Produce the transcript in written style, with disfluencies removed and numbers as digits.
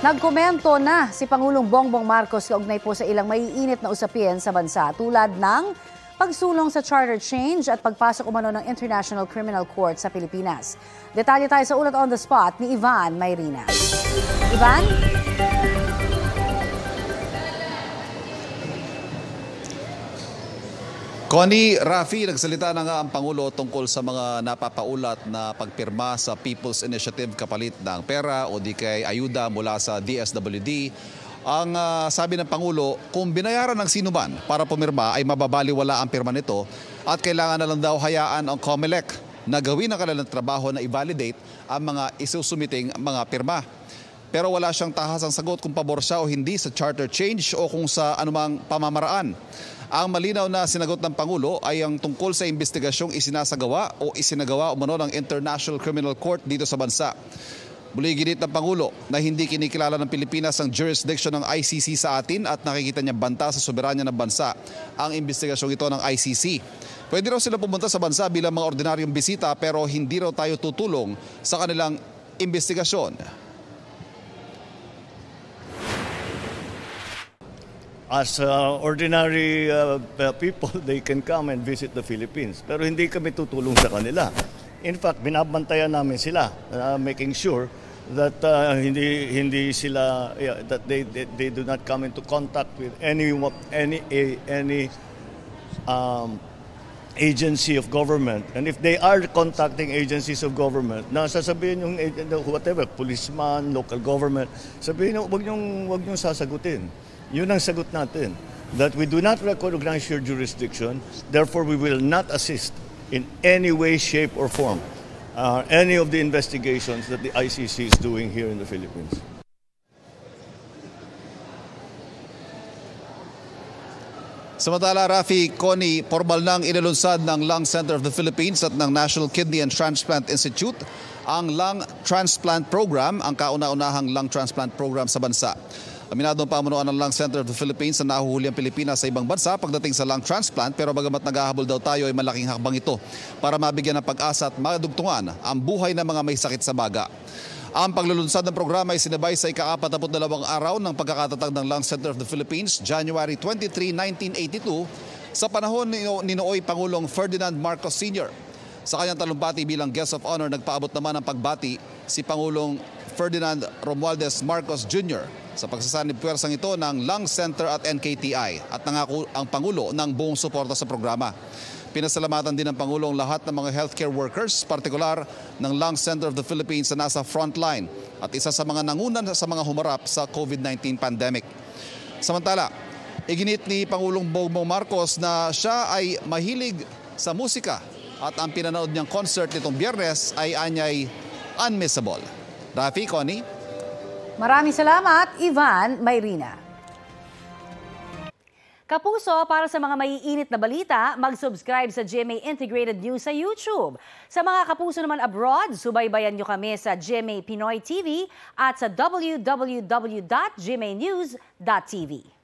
Nagkomento na si Pangulong Bongbong Marcos kaugnay po sa ilang maiinit na usapin sa bansa tulad ng pagsulong sa charter change at pagpasok umano ng International Criminal Court sa Pilipinas. Detalye tayo sa ulat on the spot ni Ivan Mayrina. Ivan? Connie, Rafi, nagsalita na nga ang Pangulo tungkol sa mga napapaulat na pagpirma sa People's Initiative kapalit ng pera o di kay ayuda mula sa DSWD. Ang sabi ng Pangulo, kung binayaran ng sinuman para pumirma ay mababaliwala ang pirma nito at kailangan na lang daw hayaan ang COMELEC na gawin ang kanilang trabaho na i-validate ang mga isusumiting mga pirma. Pero wala siyang tahasang sagot kung pabor siya o hindi sa charter change o kung sa anumang pamamaraan. Ang malinaw na sinagot ng Pangulo ay ang tungkol sa investigasyong isinasagawa o isinagawa umano ng International Criminal Court dito sa bansa. Muli ginit ng Pangulo na hindi kinikilala ng Pilipinas ang jurisdiction ng ICC sa atin at nakikita niya banta sa soberanya ng bansa ang investigasyong ito ng ICC. Pwede raw sila pumunta sa bansa bilang mga ordinaryong bisita pero hindi raw tayo tutulong sa kanilang investigasyon. As ordinary people, they can come and visit the Philippines. Pero hindi kami tutulong sa kanila. In fact, binabantayan namin sila, making sure that hindi sila that they do not come into contact with any agency of government. And if they are contacting agencies of government, na sasabihin yung whatever, policeman, local government, sabihin wag niyong sasagutin. Yun ang sagot natin, that we do not recognize your jurisdiction, therefore we will not assist in any way, shape, or form any of the investigations that the ICC is doing here in the Philippines. Samantala, Rafi, Connie, formal nang inalunsad ng Lung Center of the Philippines at ng National Kidney and Transplant Institute ang lung transplant program, ang kauna-unahang lung transplant program sa bansa. Aminado ang pamunuan ng Lung Center of the Philippines na nahuhuli ang Pilipinas sa ibang bansa pagdating sa lung transplant, pero bagamat naghahabol daw tayo ay malaking hakbang ito para mabigyan ng pag-asa at madugtungan ang buhay ng mga may sakit sa baga. Ang paglulunsad ng programa ay sinabay sa ika-42 araw ng pagkakatatag ng Lung Center of the Philippines, January 23, 1982, sa panahon ni Nooy Pangulong Ferdinand Marcos Sr. Sa kanyang talumpati bilang guest of honor, nagpaabot naman ng pagbati si Pangulong Ferdinand Romualdez Marcos Jr. sa pagsasanib puwersang ito ng Lung Center at NKTI at nangako ang Pangulo ng buong suporta sa programa. Pinasalamatan din ng Pangulo ang lahat ng mga healthcare workers, partikular ng Lung Center of the Philippines na nasa frontline at isa sa mga nangunan sa mga humarap sa COVID-19 pandemic. Samantala, iginit ni Pangulong Bongbong Marcos na siya ay mahilig sa musika at ang pinanood niyang concert nitong Biyernes ay anyay unmissable. Rafi, Connie? Maraming salamat, Ivan Mayrina. Kapuso, para sa mga maiinit na balita, mag-subscribe sa GMA Integrated News sa YouTube. Sa mga kapuso naman abroad, subaybayan nyo kami sa GMA Pinoy TV at sa www.gmanews.tv.